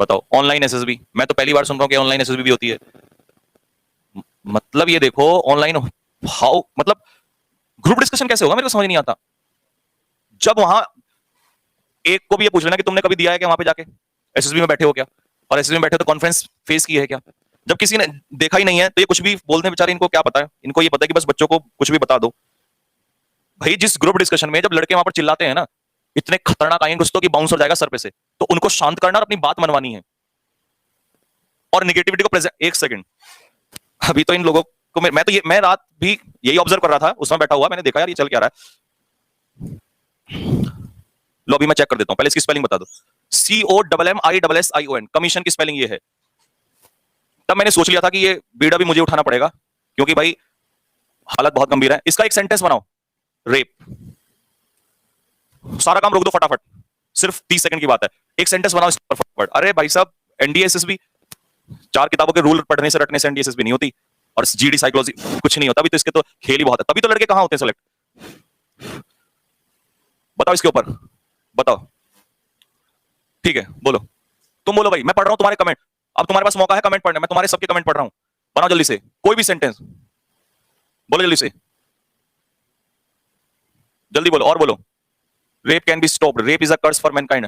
बताओ, online SSB, मैं तो पहली बार सुन रहा हूं कि ऑनलाइन एसएसबी भी होती है। मतलब ये देखो ऑनलाइन, हाउ, मतलब ग्रुप डिस्कशन कैसे होगा, मेरे को समझ नहीं आता। जब वहां एक को भी ये पूछ लेना कि तुमने कभी दिया है क्या वहां पे जाके, एसएसबी में बैठे हो क्या, और एसएसबी में बैठे हो तो कॉन्फ्रेंस फेस की है क्या। जब किसी ने देखा ही नहीं है तो ये कुछ भी बोलते हैं बेचारे, इनको क्या पता है, इनको ये पता है कि बस बच्चों को कुछ भी बता दो। भाई जिस ग्रुप डिस्कशन में जब लड़के वहां पर चिल्लाते हैं ना, इतने खतरनाक आएंगे कुछ तो कि बाउंस हो जाएगा सर पे से, तो उनको शांत करना और अपनी बात मनवानी है और निगेटिविटी को प्रेजेंट। एक सेकंड, अभी तो इन लोगों को मैं रात भी यही ऑब्जर्व कर रहा था, उसमें बैठा हुआ मैंने देखा यार ये चल क्या रहा है। लो अभी मैं चेक कर देता हूं, पहले इसकी स्पेलिंग बता दो। COMMISSION, कमीशन की स्पेलिंग ये है। तब मैंने सोच लिया था कि ये बीड़ा भी मुझे उठाना पड़ेगा, क्योंकि भाई हालत बहुत गंभीर है। इसका एक सेंटेंस बनाओ, रेप। सारा काम रोक दो फटाफट, सिर्फ 30 सेकंड की बात है, एक सेंटेंस बनाओ इसका फटाफट। अरे भाई साहब, एनडीएसएसबी 4 किताबों के रूल पढ़ने से रटने से एनडीएसएसबी नहीं होती, और जीडी साइकोलॉजी कुछ नहीं होता। अभी तो इसके तो खेल ही बहुत है, तभी तो लड़के कहां होते हैं सेलेक्ट। बताओ इसके ऊपर, बताओ। ठीक है बोलो, तुम बोलो भाई, मैं पढ़ रहा हूं तुम्हारे कमेंट। अब तुम्हारे पास मौका है कमेंट पढ़ने, मैं तुम्हारे सबके कमेंट पढ़ रहा हूं। बनाओ जल्दी से कोई भी सेंटेंस, बोलो जल्दी से, जल्दी बोलो और बोलो। Rape can be stopped, rape is a curse for mankind,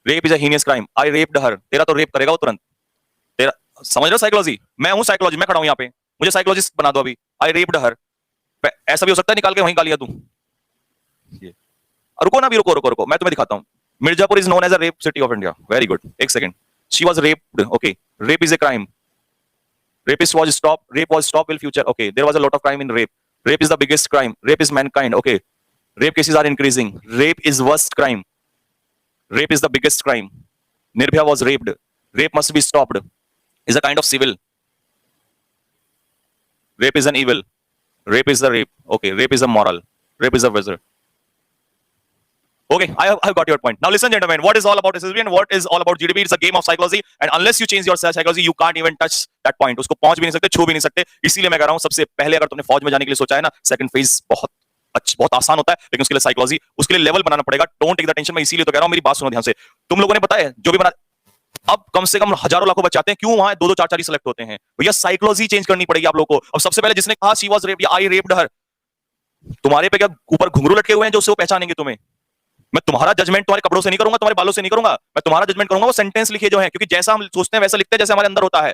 rape is a heinous crime, I raped her. तेरा तो रेप करेगा वो तुरंत, तेरा, समझ रहे हो साइकोलॉजी। मैं हूं साइकोलॉजी, मैं खड़ा हूं यहाँ पे, मुझे साइकोलॉजिस्ट बना दो अभी। आई रेप्ड हर, ऐसा भी हो सकता है निकाल के वहीं गालियां दूं। रुको ना अभी, रुको रुको रुको, मैं तुम्हें दिखाता हूं। Mirzapur is known as a rape city of India, very good. एक second, she was raped, okay, rape is a crime, rapist was stopped, rape was stopped in future, okay, there was a lot of crime in rape, rape is the biggest crime, rape is mankind, okay, rape cases are increasing, rape is worst crime, rape is the biggest crime, Nirbhaya was raped, rape must be stopped, is a kind of civil, rape is an evil, rape is the rape, okay, rape is a moral, rape is a wizard. Okay, I've got your point. Now listen, gentlemen, what is all about SSB and what is all about GDP? It's a game of psychology, and unless you change your psychology, you can't even touch that point. उसको पहुंच भी नहीं सकते, छू भी नहीं सकते। इसीलिए मैं कह रहा हूं, सबसे पहले अगर तुमने फौज में जाने के लिए सोचा है ना, सेकंड फेज बहुत अच्छा, बहुत आसान होता है, लेकिन उसके लिए साइकोलॉजी, उसके लिए लेवल बनाना पड़ेगा। Don't take the tension. मैं इसीलिए तो कह रहा हूं, मेरी बात सुनो ध्यान से। तुम लोगों ने पता है जो भी बना, अब कम से कम हजारों लाखों बच्चे हैं, क्यों वहां 2-2 4-4 ही सिलेक्ट होते हैं? भैया साइकोलॉजी चेंज करनी पड़ेगी आप लोगों को। अब सबसे पहले जिसने कहा शी वाज रेप्ड या आई रेप्ड हर, तुम्हारे पे क्या ऊपर घुंघरू लटके हुए हैं जो उससे वो पहचानेंगे तुम्हें? मैं तुम्हारा जजमेंट तुम्हारे कपड़ों से नहीं करूंगा, तुम्हारे बालों से नहीं करूंगा, मैं तुम्हारा जजमेंट करूंगा वो सेंटेंस लिखे जो है, क्योंकि जैसा हम सोचते हैं वैसा लिखते हैं, जैसे हमारे अंदर होता है।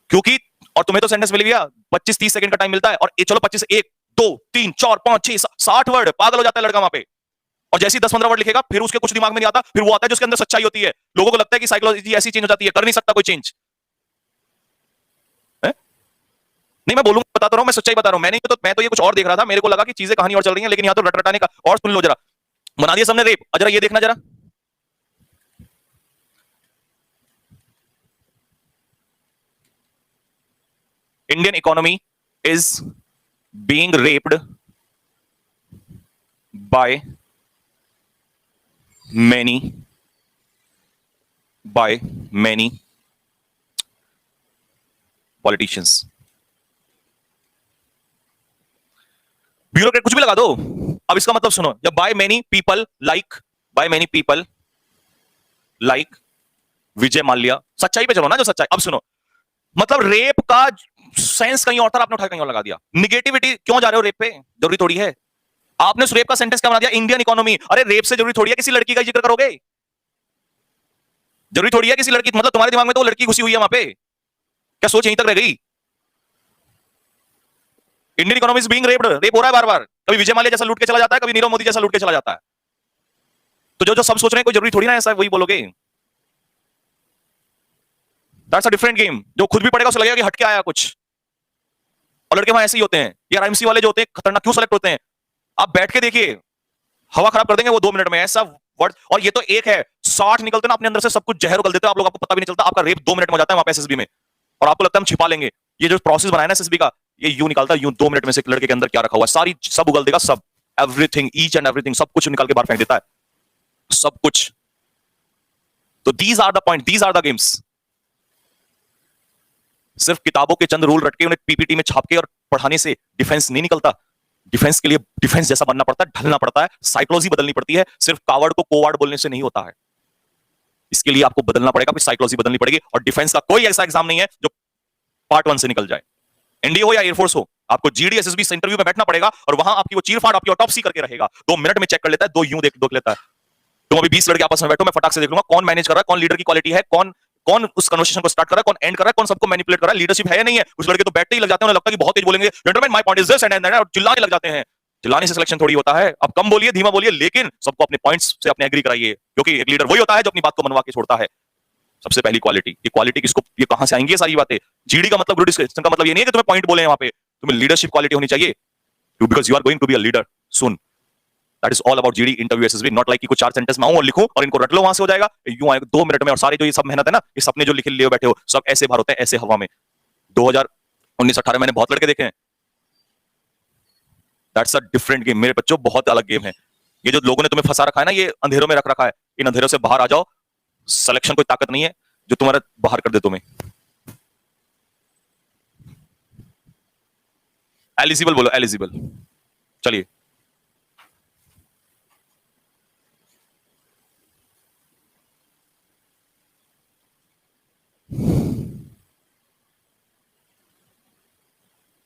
क्योंकि और तुम्हें तो सेंटेंस मिल गया, 25-30 सेकंड का टाइम मिलता है, और चलो 25 1 2 3 4 5 6 60 वर्ड, पागल हो जाता है लड़का वहां पे। और जैसे ही 10-15 वर्ड लिखेगा, फिर उसके कुछ दिमाग में नहीं आता, फिर वो आता है जो उसके अंदर सच्चाई होती है। लोगों को लगता है कि साइकोलॉजी ऐसी चेंज हो जाती है, कर नहीं सकता कोई चेंज। नहीं मैं बोलूंगा, बताता रहा हूं, मैं सच्चाई बता रहा हूं। मैं तो ये कुछ और देख रहा था, मेरे को लगा कि चीजें कहानी और चल रही हैं, लेकिन यहां तो रटरटाने का। और सुन लो जरा, बना दिया सबने रेप। जरा ये देखना जरा, Indian economy is being raped by many politicians. Bureaucrat कुछ भी लगा दो। अब इसका मतलब सुनो, जब by many people like Vijay Mallya, सच्चाई पे चलो ना, जो सच्चाई। अब सुनो, मतलब रेप का सेंस कहीं और था, आपने उठा कहीं और लगा दिया। निगेटिविटी क्यों जा रहे हो रेप पे? जरूरी थोड़ी है। आपने उस रेप का सेंटेंस क्या बना दिया, इंडियन इकोनॉमी। अरे रेप से जरूरी थोड़ी है किसी लड़की का जिक्र करोगे, जरूरी थोड़ी है किसी लड़की, मतलब तुम्हारे दिमाग में तो लड़की घुसी हुई है वहां पे, क्या सोच यहीं तक रह गई? Indian economy is being raped, rape हो रहा है बार बार। कभी विजय माल्या जैसा लूट के चला जाता है, कभी नीरव मोदी जैसा लूट के चला जाता है। तो जो सब सोच रहे हैं, कोई जरूरी थोड़ी ना ऐसा वही बोलोगे। That's a different game. जो खुद भी पढ़ेगा उसे लगेगा कि हट के आया कुछ। और लड़के वहां ऐसे ही होते हैं, ये आरएमसी वाले जो होते हैं खतरनाक क्यों सेलेक्ट होते हैं? आप बैठ के देखिए, हवा खराब कर देंगे वो 2 मिनट में, ऐसा वर्ड। और ये तो एक है, 60 निकलते ना अपने अंदर से, सब कुछ जहर उगल देते हो आप लोग, आपको पता भी नहीं चलता। आपका रेप 2 मिनट में हो जाता है वहां पे एसएसबी में, और आपको लगता है हम छिपा लेंगे। ये जो प्रोसेस बनाया ना एसएसबी का, ये यूं निकालता है, यूं 2 मिनट में से एक लड़के के अंदर क्या रखा हुआ है, सारी सब उगल देगा, सब, एवरीथिंग, ईच एंड एवरीथिंग, सब कुछ निकाल के बाहर फेंक देता है, सब कुछ। तो these are the point, these are the games. सिर्फ किताबों के चंद रूल रटके उन्हें पीपीटी में छाप के और पढ़ाने से डिफेंस नहीं निकलता। डिफेंस के लिए डिफेंस जैसा बनना पड़ता है, ढलना पड़ता है, साइकोलॉजी बदलनी पड़ती है। सिर्फ कावर्ड को कोवार्ड बोलने से नहीं होता है। इसके लिए आपको बदलना पड़ेगा, फिर साइकोलॉजी बदलनी पड़ेगी। और डिफेंस का कोई ऐसा एग्जाम नहीं है जो पार्ट 1 से निकल जाए। एनडीए हो या एयरफोर्स हो, आपको जीडी एसएसबी से इंटरव्यू में बैठना पड़ेगा और वहां आपकी वो चीरफाड़ आपकी ऑटोप्सी करके रहेगा। 2 मिनट में चेक कर लेता है, 2 यूं देख लेता है। तुम अभी 20 लड़के आपस में बैठो, मैं फटाक से देख लूंगा कौन मैनेज कर रहा है, कौन लीडर की क्वालिटी है, कौन कौन उस कन्वर्सेशन को स्टार्ट कर रहा है, कौन एंड कर रहा है, कौन सबको मैनिपुलेट कर रहा है, लीडरशिप है या नहीं है। उस लड़के तो बैठते ही लग जाते हैं, उन्हें लगता है कि बहुत तेज बोलेंगे, gentleman my point is this and और चिल्लाने लग जाते हैं। चिल्लाने से सिलेक्शन थोड़ी होता है। अब कम बोलिए, धीमा बोलिए, लेकिन सबको अपने पॉइंट्स से अपने एग्री कराइए, क्योंकि एक लीडर वही होता है जो अपनी बात को मनवा के छोड़ता है। सबसे पहली क्वालिटी, ये क्वालिटी किसको, ये कहां से आएंगी ये सारी बातें। जीडी का मतलब, गुड डिस्कशन का मतलब ये नहीं है कि तुम्हें पॉइंट बोले हैं वहां पे, तुम्हें लीडरशिप क्वालिटी होनी चाहिए, because you are going to be a leader soon. That is all about GD interview SSB, not like कि कुछ 4 सेंटेंस में आऊं और लिखूं और इनको रट लो, वहां से हो जाएगा, यूं आएगा 2 मिनट में। और सारे जो ये सब मेहनत है ना, ये सपने जो लिखे लिए बैठे हो, सब ऐसे बाहर होते हैं, ऐसे हवा में। 2019-18 मैंने बहुत लड़के देखे हैं। दैट्स अ डिफरेंट गेम मेरे बच्चों, बहुत अलग गेम है। ये जो लोगों ने तुम्हें फंसा रखा है ना, ये अंधेरों में रख रखा है, इन अंधेरों से बाहर आ जाओ। सिलेक्शन कोई ताकत नहीं है जो तुम्हारा बाहर कर दे तुम्हें। एलिजिबल बोलो, एलिजिबल। चलिए